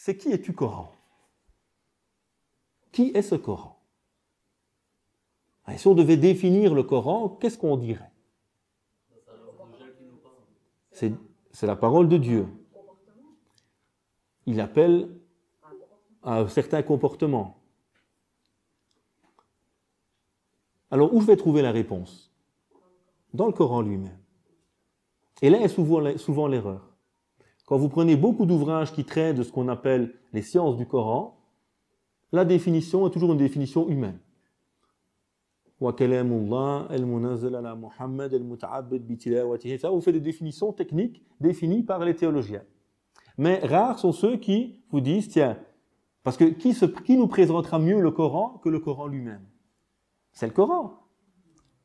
c'est qui es-tu Coran? Qui est ce Coran? Et si on devait définir le Coran, qu'est-ce qu'on dirait? C'est la parole de Dieu. Il appelle à un certain comportement. Alors, où je vais trouver la réponse? Dans le Coran lui-même. Et là est souvent l'erreur. Quand vous prenez beaucoup d'ouvrages qui traitent de ce qu'on appelle les sciences du Coran, la définition est toujours une définition humaine. Ça vous fait des définitions techniques définies par les théologiens. Mais rares sont ceux qui vous disent, tiens, parce que qui nous présentera mieux le Coran que le Coran lui-même? C'est le Coran.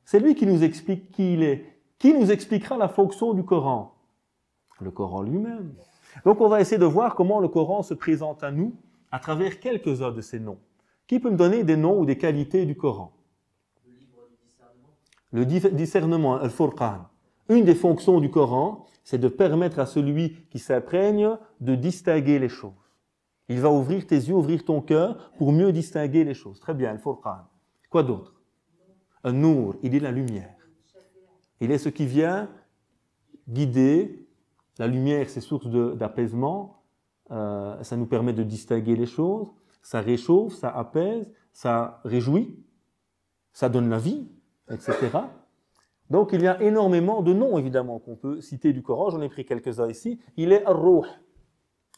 C'est lui qui nous explique qui il est. Qui nous expliquera la fonction du Coran? Le Coran lui-même. Donc on va essayer de voir comment le Coran se présente à nous à travers quelques-uns de ces noms. Qui peut me donner des noms ou des qualités du Coran? Le discernement, al-Furqan. Une des fonctions du Coran, c'est de permettre à celui qui s'imprègne de distinguer les choses. Il va ouvrir tes yeux, ouvrir ton cœur pour mieux distinguer les choses. Très bien, al-Furqan. Quoi d'autre? An-Nur, il est la lumière. Il est ce qui vient guider. La lumière, c'est source d'apaisement. Ça nous permet de distinguer les choses. Ça réchauffe, ça apaise, ça réjouit. Ça donne la vie, etc. Donc, il y a énormément de noms, évidemment, qu'on peut citer du Coran. J'en ai pris quelques-uns ici. Il est Ar-Ruh.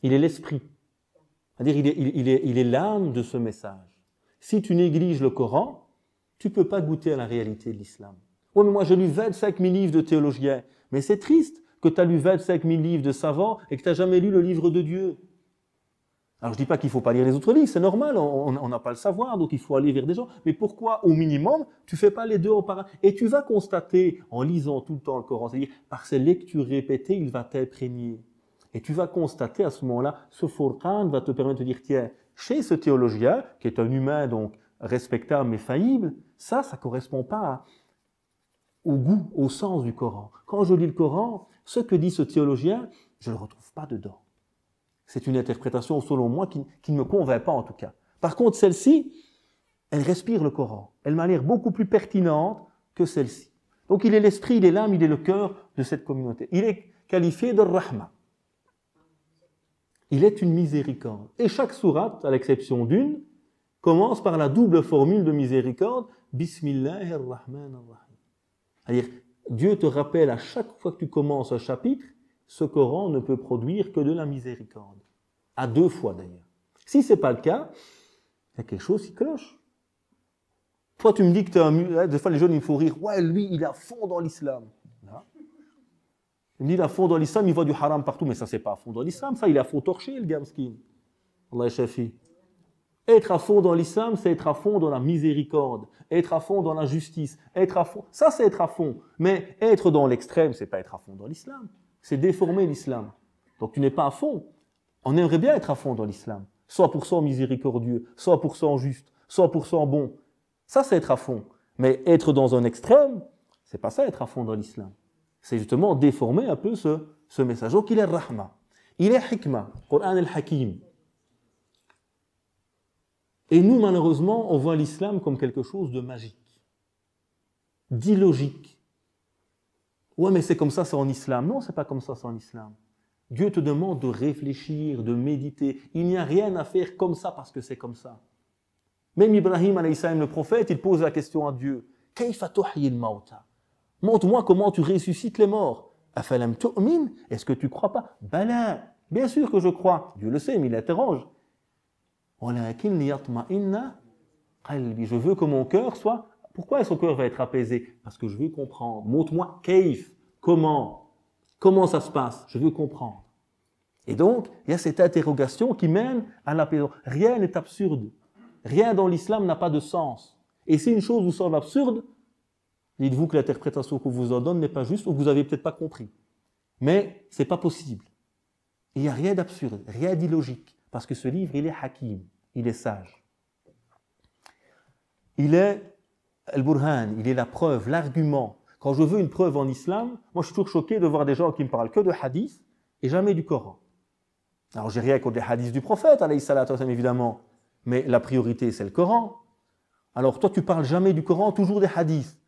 Il est l'esprit. C'est-à-dire, il est l'âme de ce message. Si tu négliges le Coran, tu ne peux pas goûter à la réalité de l'islam. Oui, mais moi, j'ai lu 25 000 livres de théologiens. Mais c'est triste que tu as lu 25 000 livres de savants et que tu n'as jamais lu le livre de Dieu. Alors, je ne dis pas qu'il ne faut pas lire les autres livres, c'est normal, on n'a pas le savoir, donc il faut aller vers des gens. Mais pourquoi, au minimum, tu ne fais pas les deux auparavant? Et tu vas constater, en lisant tout le temps le Coran, c'est-à-dire, par ces lectures répétées, il va t'imprégner. Et tu vas constater, à ce moment-là, ce Furqan va te permettre de dire, tiens, chez ce théologien, qui est un humain, donc, respectable mais faillible, ça ne correspond pas au goût, au sens du Coran. Quand je lis le Coran, ce que dit ce théologien, je ne le retrouve pas dedans. C'est une interprétation, selon moi, qui ne me convainc pas en tout cas. Par contre, celle-ci, elle respire le Coran. Elle m'a l'air beaucoup plus pertinente que celle-ci. Donc il est l'esprit, il est l'âme, il est le cœur de cette communauté. Il est qualifié de Rahma. Il est une miséricorde. Et chaque sourate, à l'exception d'une, commence par la double formule de miséricorde, Bismillahir-Rahmanir-Rahim. C'est-à-dire, Dieu te rappelle à chaque fois que tu commences un chapitre, ce Coran ne peut produire que de la miséricorde. À 2 fois d'ailleurs. Si ce n'est pas le cas, il y a quelque chose qui cloche. Toi, tu me dis que tu es un... Des fois, les jeunes, ils me font rire. Ouais, lui, il est à fond dans l'islam. Il me dit, il est à fond dans l'islam, il voit du haram partout. Mais ça, c'est pas à fond dans l'islam. Ça, il est à fond torché, le gars, mskin. Allah shafi. Être à fond dans l'islam, c'est être à fond dans la miséricorde. Être à fond dans la justice. Être à fond... Ça, c'est être à fond. Mais être dans l'extrême, c'est pas être à fond dans l'islam. C'est déformer l'islam. Donc tu n'es pas à fond. On aimerait bien être à fond dans l'islam. 100% miséricordieux, 100% juste, 100% bon. Ça, c'est être à fond. Mais être dans un extrême, c'est pas ça être à fond dans l'islam. C'est justement déformer un peu ce message. Donc il est rahma. Il est hikma. Qur'an al-Hakim. Et nous, malheureusement, on voit l'islam comme quelque chose de magique, d'illogique. Ouais, mais c'est comme ça, c'est en islam. Non, c'est pas comme ça, c'est en islam. Dieu te demande de réfléchir, de méditer. Il n'y a rien à faire comme ça parce que c'est comme ça. Même Ibrahim, alayhi salam, le prophète, il pose la question à Dieu. Kayfa tuhyi al-mauta? Montre-moi comment tu ressuscites les morts. Afalam tu'min? Est-ce que tu crois pas? Bala. Bien sûr que je crois. Dieu le sait, mais il interroge. Walakin liyatma'inna qalbi. Je veux que mon cœur soit... Pourquoi son cœur va être apaisé? Parce que je veux comprendre. Montre-moi kayf. Comment? Comment ça se passe? Je veux comprendre. Et donc, il y a cette interrogation qui mène à l'apaisement. Rien n'est absurde. Rien dans l'islam n'a pas de sens. Et si une chose vous semble absurde, dites-vous que l'interprétation qu'on vous en donne n'est pas juste ou que vous n'avez peut-être pas compris. Mais ce n'est pas possible. Il n'y a rien d'absurde, rien d'illogique. Parce que ce livre, il est hakim, il est sage. Il est al-Burhan, il est la preuve, l'argument. Quand je veux une preuve en islam, moi je suis toujours choqué de voir des gens qui me parlent que de hadith et jamais du Coran. Alors, j'ai rien contre les hadiths du prophète, alayhi salatu wa sallam, évidemment, mais la priorité, c'est le Coran. Alors, toi, tu parles jamais du Coran, toujours des hadiths.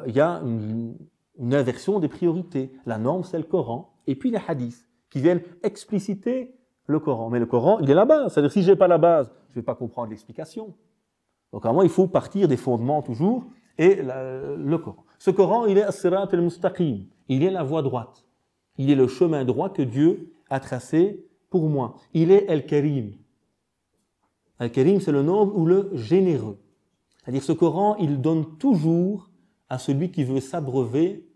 Il y a une inversion des priorités. La norme, c'est le Coran, et puis les hadiths, qui viennent expliciter le Coran. Mais le Coran, il est la base. C'est-à-dire, si je n'ai pas la base, je ne vais pas comprendre l'explication. Donc, vraiment, il faut partir des fondements toujours, et le Coran. Ce Coran, il est as-sirat al-mustaqim. Il est la voie droite. Il est le chemin droit que Dieu a tracé pour moi. Il est Al-Karim. Al-Karim, c'est le noble ou le généreux. C'est-à-dire, ce Coran, il donne toujours à celui qui veut s'abreuver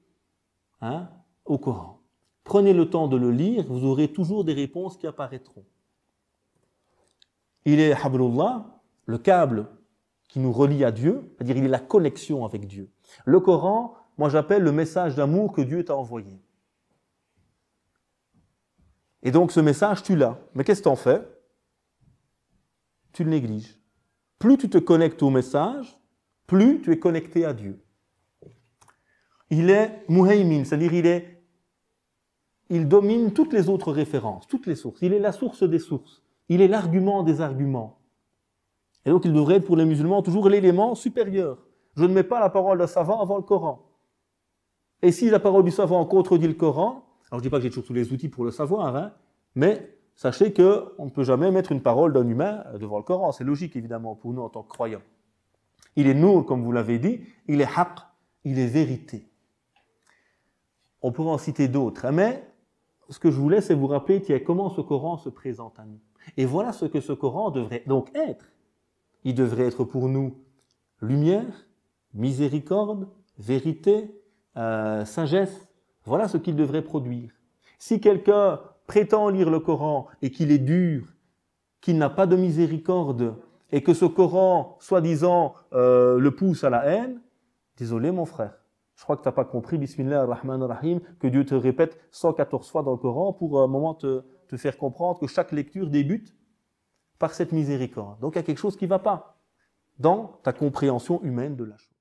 au Coran. Prenez le temps de le lire, vous aurez toujours des réponses qui apparaîtront. Il est Hablullah, le câble qui nous relie à Dieu, c'est-à-dire il est la connexion avec Dieu. Le Coran, moi j'appelle le message d'amour que Dieu t'a envoyé. Et donc ce message, tu l'as. Mais qu'est-ce que tu en fais? Tu le négliges. Plus tu te connectes au message, plus tu es connecté à Dieu. Il est muhaymin, c'est-à-dire il domine toutes les autres références, toutes les sources. Il est la source des sources. Il est l'argument des arguments. Et donc il devrait être pour les musulmans toujours l'élément supérieur. Je ne mets pas la parole d'un savant avant le Coran. Et si la parole du savant contredit le Coran, alors je ne dis pas que j'ai toujours tous les outils pour le savoir, mais sachez qu'on ne peut jamais mettre une parole d'un humain devant le Coran. C'est logique évidemment pour nous en tant que croyants. Il est nour, comme vous l'avez dit, il est haqq, il est vérité. On pourrait en citer d'autres, mais ce que je voulais, c'est vous rappeler comment ce Coran se présente à nous. Et voilà ce que ce Coran devrait donc être. Il devrait être pour nous lumière, miséricorde, vérité, sagesse. Voilà ce qu'il devrait produire. Si quelqu'un prétend lire le Coran et qu'il est dur, qu'il n'a pas de miséricorde et que ce Coran, soi-disant, le pousse à la haine, désolé mon frère, je crois que tu n'as pas compris, Bismillah ar-Rahman ar-Rahim, que Dieu te répète 114 fois dans le Coran pour un moment te faire comprendre que chaque lecture débute par cette miséricorde. Donc il y a quelque chose qui ne va pas dans ta compréhension humaine de la chose.